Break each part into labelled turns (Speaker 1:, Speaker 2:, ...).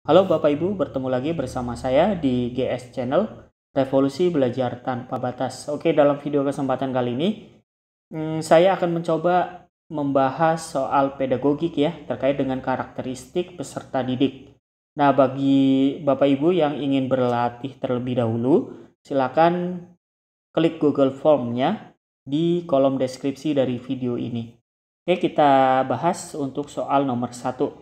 Speaker 1: Halo Bapak Ibu, bertemu lagi bersama saya di GS Channel Revolusi Belajar Tanpa Batas. Oke, dalam video kesempatan kali ini saya akan mencoba membahas soal pedagogik ya, terkait dengan karakteristik peserta didik. Nah, bagi Bapak Ibu yang ingin berlatih terlebih dahulu, silakan klik Google Form-nya di kolom deskripsi dari video ini. Oke, kita bahas untuk soal nomor 1.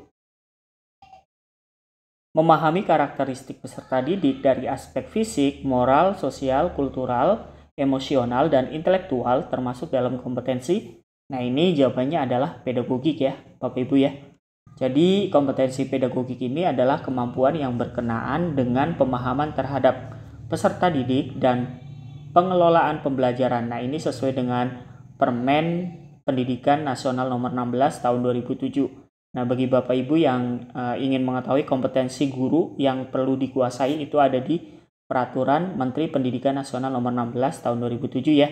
Speaker 1: Memahami karakteristik peserta didik dari aspek fisik, moral, sosial, kultural, emosional, dan intelektual termasuk dalam kompetensi. Nah, ini jawabannya adalah pedagogik ya, Bapak Ibu ya. Jadi, kompetensi pedagogik ini adalah kemampuan yang berkenaan dengan pemahaman terhadap peserta didik dan pengelolaan pembelajaran. Nah, ini sesuai dengan Permen Pendidikan Nasional Nomor 16 Tahun 2007. Nah, bagi Bapak Ibu yang ingin mengetahui kompetensi guru yang perlu dikuasai, itu ada di Peraturan Menteri Pendidikan Nasional Nomor 16 Tahun 2007 ya.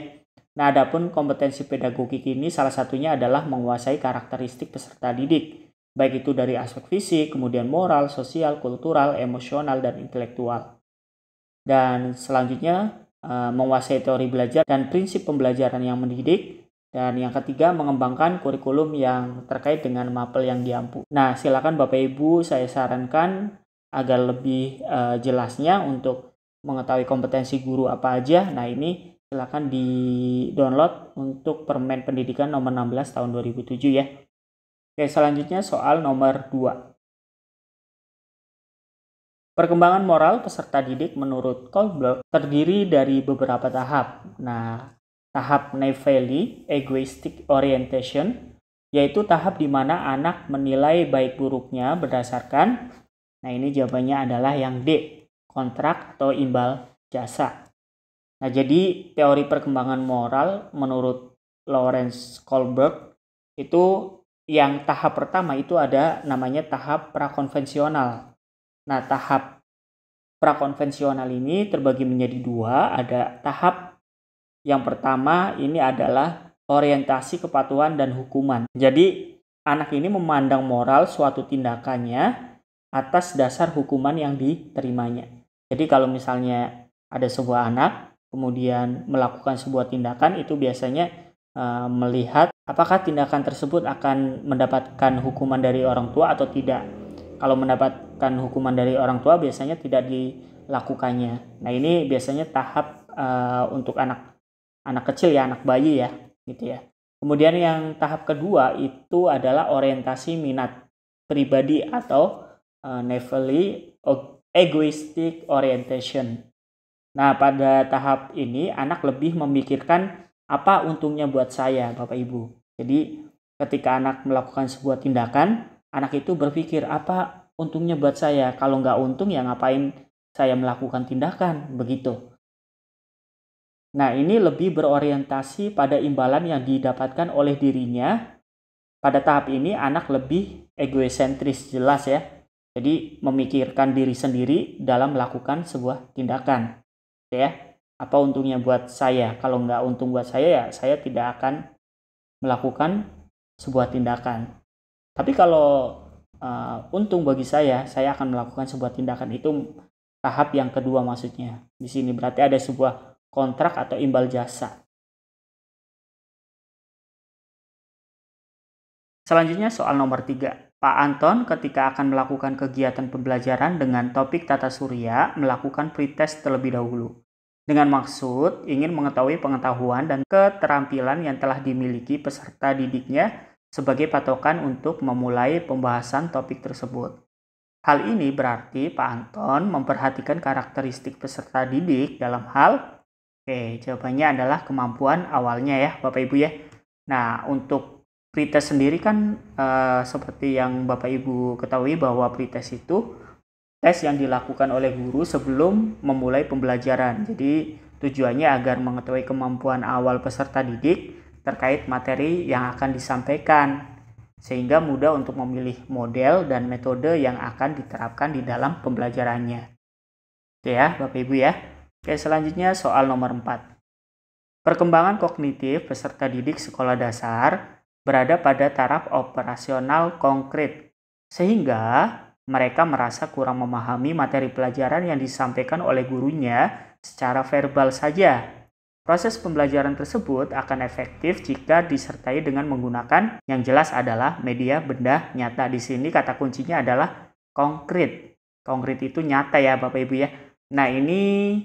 Speaker 1: Nah, adapun kompetensi pedagogik ini salah satunya adalah menguasai karakteristik peserta didik, baik itu dari aspek fisik, kemudian moral, sosial, kultural, emosional, dan intelektual. Dan selanjutnya menguasai teori belajar dan prinsip pembelajaran yang mendidik. Dan yang ketiga, mengembangkan kurikulum yang terkait dengan mapel yang diampu. Nah, silakan Bapak Ibu, saya sarankan agar lebih jelasnya untuk mengetahui kompetensi guru apa aja. Nah, ini silakan di-download untuk Permen Pendidikan nomor 16 tahun 2007 ya. Oke, selanjutnya soal nomor 2. Perkembangan moral peserta didik menurut Kohlberg terdiri dari beberapa tahap. Nah, tahap Neyfeli, egoistic orientation, yaitu tahap di mana anak menilai baik buruknya berdasarkan, nah ini jawabannya adalah yang D, kontrak atau imbal jasa. Nah, jadi teori perkembangan moral menurut Lawrence Kohlberg itu yang tahap pertama itu ada namanya tahap prakonvensional. Nah, tahap prakonvensional ini terbagi menjadi dua, ada tahap yang pertama ini adalah orientasi kepatuhan dan hukuman. Jadi anak ini memandang moral suatu tindakannya atas dasar hukuman yang diterimanya. Jadi kalau misalnya ada sebuah anak kemudian melakukan sebuah tindakan, itu biasanya melihat apakah tindakan tersebut akan mendapatkan hukuman dari orang tua atau tidak. Kalau mendapatkan hukuman dari orang tua biasanya tidak dilakukannya. Nah, ini biasanya tahap untuk anak kecil ya, anak bayi ya, gitu ya. Kemudian yang tahap kedua itu adalah orientasi minat pribadi atau Neyfeli egoistic orientation. Nah, pada tahap ini anak lebih memikirkan apa untungnya buat saya, Bapak Ibu. Jadi ketika anak melakukan sebuah tindakan, anak itu berpikir apa untungnya buat saya. Kalau nggak untung ya ngapain saya melakukan tindakan, begitu. Nah, ini lebih berorientasi pada imbalan yang didapatkan oleh dirinya. Pada tahap ini anak lebih egosentris, jelas ya. Jadi memikirkan diri sendiri dalam melakukan sebuah tindakan. Ya, apa untungnya buat saya? Kalau nggak untung buat saya ya saya tidak akan melakukan sebuah tindakan. Tapi kalau untung bagi saya akan melakukan sebuah tindakan. Itu tahap yang kedua maksudnya. Di sini berarti ada sebuah kontrak atau imbal jasa. Selanjutnya soal nomor 3. Pak Anton ketika akan melakukan kegiatan pembelajaran dengan topik tata surya melakukan pretest terlebih dahulu. Dengan maksud ingin mengetahui pengetahuan dan keterampilan yang telah dimiliki peserta didiknya sebagai patokan untuk memulai pembahasan topik tersebut. Hal ini berarti Pak Anton memperhatikan karakteristik peserta didik dalam hal, jawabannya adalah kemampuan awalnya ya Bapak Ibu ya. Nah, untuk pretest sendiri kan seperti yang Bapak Ibu ketahui bahwa pretest itu tes yang dilakukan oleh guru sebelum memulai pembelajaran. Jadi tujuannya agar mengetahui kemampuan awal peserta didik terkait materi yang akan disampaikan, sehingga mudah untuk memilih model dan metode yang akan diterapkan di dalam pembelajarannya. Oke ya Bapak Ibu ya. Oke, selanjutnya soal nomor 4. Perkembangan kognitif peserta didik sekolah dasar berada pada taraf operasional konkret, sehingga mereka merasa kurang memahami materi pelajaran yang disampaikan oleh gurunya secara verbal saja. Proses pembelajaran tersebut akan efektif jika disertai dengan menggunakan yang jelas adalah media benda nyata. Di sini kata kuncinya adalah konkret. Konkret itu nyata ya Bapak Ibu ya. Nah ini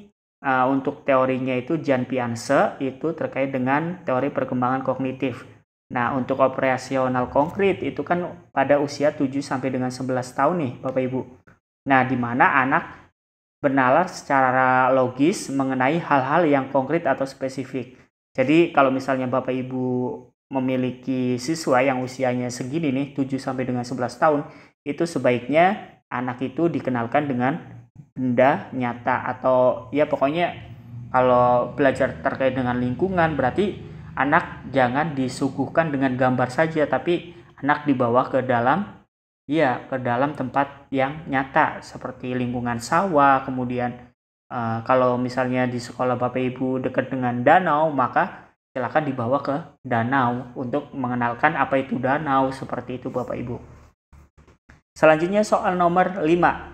Speaker 1: untuk teorinya itu Jan Piaget itu terkait dengan teori perkembangan kognitif. Nah untuk operasional konkret itu kan pada usia 7 sampai dengan 11 tahun nih Bapak Ibu. Nah di mana anak bernalar secara logis mengenai hal-hal yang konkret atau spesifik. Jadi kalau misalnya Bapak Ibu memiliki siswa yang usianya segini nih 7 sampai dengan 11 tahun, itu sebaiknya anak itu dikenalkan dengan benda nyata atau ya pokoknya kalau belajar terkait dengan lingkungan berarti anak jangan disuguhkan dengan gambar saja tapi anak dibawa ke dalam tempat yang nyata seperti lingkungan sawah. Kemudian kalau misalnya di sekolah Bapak Ibu dekat dengan danau, maka silakan dibawa ke danau untuk mengenalkan apa itu danau, seperti itu Bapak Ibu. Selanjutnya soal nomor 5.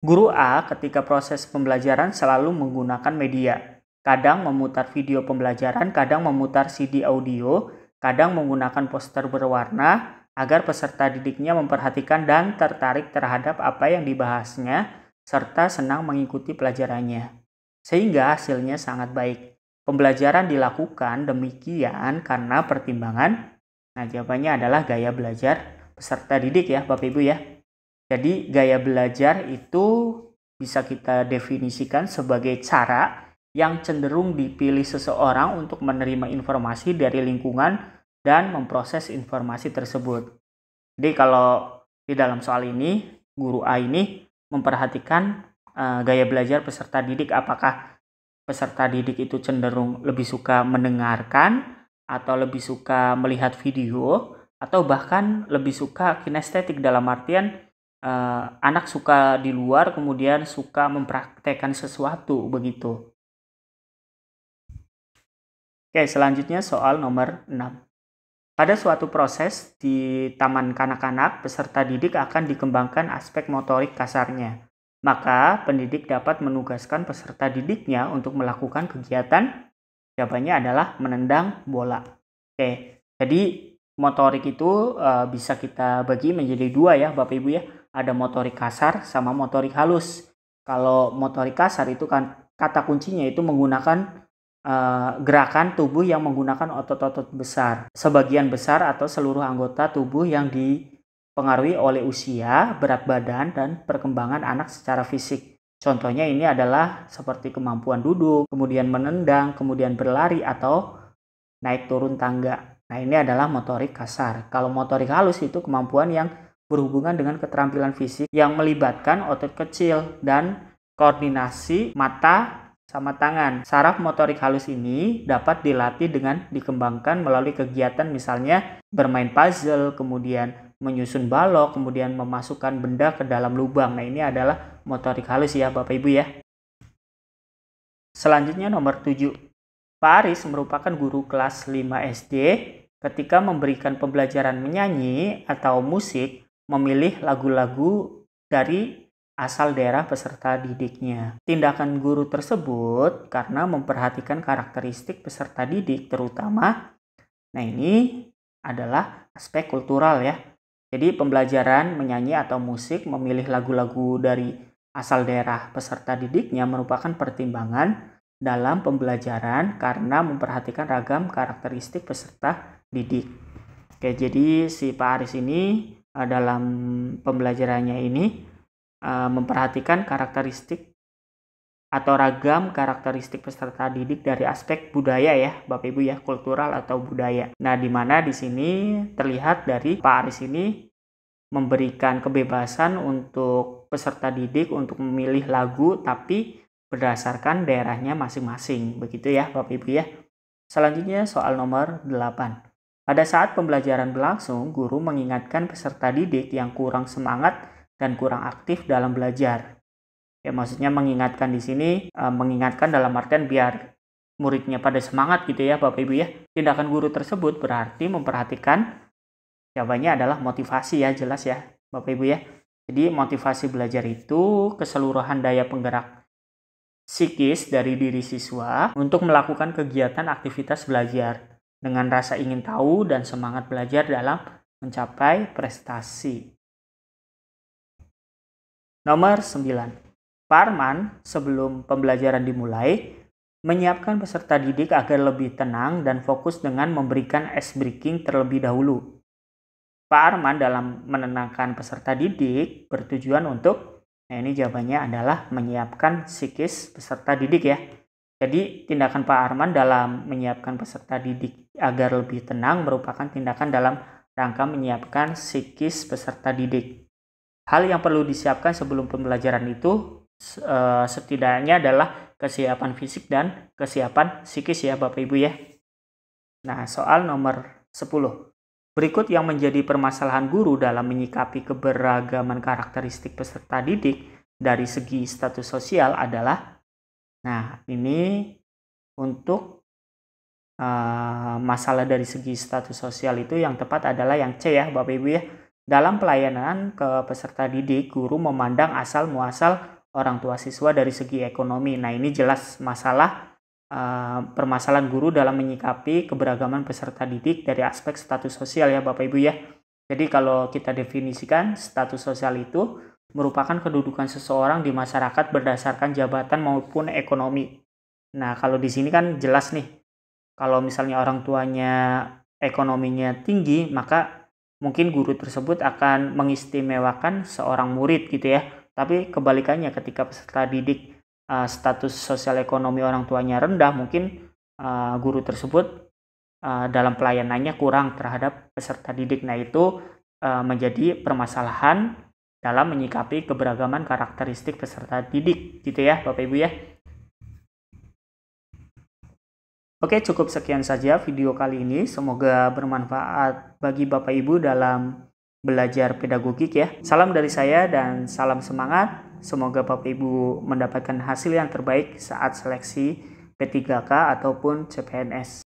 Speaker 1: Guru A ketika proses pembelajaran selalu menggunakan media. Kadang memutar video pembelajaran, kadang memutar CD audio, kadang menggunakan poster berwarna agar peserta didiknya memperhatikan dan tertarik terhadap apa yang dibahasnya serta senang mengikuti pelajarannya. Sehingga hasilnya sangat baik. Pembelajaran dilakukan demikian karena pertimbangan. Nah, jawabannya adalah gaya belajar peserta didik ya Bapak Ibu ya. Jadi gaya belajar itu bisa kita definisikan sebagai cara yang cenderung dipilih seseorang untuk menerima informasi dari lingkungan dan memproses informasi tersebut. Jadi kalau di dalam soal ini, guru A ini memperhatikan gaya belajar peserta didik. Apakah peserta didik itu cenderung lebih suka mendengarkan atau lebih suka melihat video atau bahkan lebih suka kinestetik, dalam artian anak suka di luar kemudian suka mempraktekkan sesuatu begitu. Oke, selanjutnya soal nomor 6. Pada suatu proses di taman kanak-kanak, peserta didik akan dikembangkan aspek motorik kasarnya. Maka pendidik dapat menugaskan peserta didiknya untuk melakukan kegiatan, jawabannya adalah menendang bola. Oke, jadi motorik itu bisa kita bagi menjadi dua ya Bapak Ibu ya. Ada motorik kasar sama motorik halus. Kalau motorik kasar itu kan kata kuncinya itu menggunakan gerakan tubuh yang menggunakan otot-otot besar. Sebagian besar atau seluruh anggota tubuh yang dipengaruhi oleh usia, berat badan, dan perkembangan anak secara fisik. Contohnya ini adalah seperti kemampuan duduk, kemudian menendang, kemudian berlari atau naik turun tangga. Nah ini adalah motorik kasar. Kalau motorik halus itu kemampuan yang berhubungan dengan keterampilan fisik yang melibatkan otot kecil dan koordinasi mata sama tangan. Saraf motorik halus ini dapat dilatih dengan dikembangkan melalui kegiatan misalnya bermain puzzle, kemudian menyusun balok, kemudian memasukkan benda ke dalam lubang. Nah ini adalah motorik halus ya Bapak Ibu ya. Selanjutnya nomor 7. Pak Aris merupakan guru kelas 5 SD. Ketika memberikan pembelajaran menyanyi atau musik, memilih lagu-lagu dari asal daerah peserta didiknya. Tindakan guru tersebut karena memperhatikan karakteristik peserta didik terutama. Nah ini adalah aspek kultural ya. Jadi pembelajaran menyanyi atau musik memilih lagu-lagu dari asal daerah peserta didiknya merupakan pertimbangan dalam pembelajaran karena memperhatikan ragam karakteristik peserta didik. Oke, jadi si Pak Aris ini dalam pembelajarannya ini memperhatikan karakteristik atau ragam karakteristik peserta didik dari aspek budaya ya Bapak Ibu ya, kultural atau budaya. Nah di mana di sini terlihat dari Pak Aris ini memberikan kebebasan untuk peserta didik untuk memilih lagu tapi berdasarkan daerahnya masing-masing. Begitu ya Bapak Ibu ya. Selanjutnya soal nomor 8. Pada saat pembelajaran berlangsung, guru mengingatkan peserta didik yang kurang semangat dan kurang aktif dalam belajar. Ya, maksudnya mengingatkan di sini, mengingatkan dalam artian biar muridnya pada semangat gitu ya Bapak Ibu ya. Tindakan guru tersebut berarti memperhatikan, jawabannya adalah motivasi ya, jelas ya. Bapak Ibu ya. Jadi motivasi belajar itu keseluruhan daya penggerak psikis dari diri siswa untuk melakukan kegiatan aktivitas belajar dengan rasa ingin tahu dan semangat belajar dalam mencapai prestasi. Nomor 9. Pak Arman sebelum pembelajaran dimulai menyiapkan peserta didik agar lebih tenang dan fokus dengan memberikan ice breaking terlebih dahulu. Pak Arman dalam menenangkan peserta didik bertujuan untuk, nah ini jawabannya adalah menyiapkan psikis peserta didik ya. Jadi tindakan Pak Arman dalam menyiapkan peserta didik agar lebih tenang merupakan tindakan dalam rangka menyiapkan psikis peserta didik. Hal yang perlu disiapkan sebelum pembelajaran itu setidaknya adalah kesiapan fisik dan kesiapan psikis ya Bapak Ibu ya. Nah, soal nomor 10. Berikut yang menjadi permasalahan guru dalam menyikapi keberagaman karakteristik peserta didik dari segi status sosial adalah, nah ini untuk masalah dari segi status sosial itu yang tepat adalah yang C ya Bapak Ibu ya. Dalam pelayanan ke peserta didik, guru memandang asal muasal orang tua siswa dari segi ekonomi. Nah ini jelas masalah permasalahan guru dalam menyikapi keberagaman peserta didik dari aspek status sosial ya Bapak Ibu ya. Jadi kalau kita definisikan status sosial itu merupakan kedudukan seseorang di masyarakat berdasarkan jabatan maupun ekonomi. Nah kalau di sini kan jelas nih, kalau misalnya orang tuanya ekonominya tinggi, maka mungkin guru tersebut akan mengistimewakan seorang murid gitu ya. Tapi kebalikannya ketika peserta didik status sosial ekonomi orang tuanya rendah, mungkin guru tersebut dalam pelayanannya kurang terhadap peserta didik. Nah itu menjadi permasalahan dalam menyikapi keberagaman karakteristik peserta didik gitu ya Bapak Ibu ya. Oke, cukup sekian saja video kali ini. Semoga bermanfaat bagi Bapak Ibu dalam belajar pedagogik ya. Salam dari saya dan salam semangat. Semoga Bapak Ibu mendapatkan hasil yang terbaik saat seleksi P3K ataupun CPNS.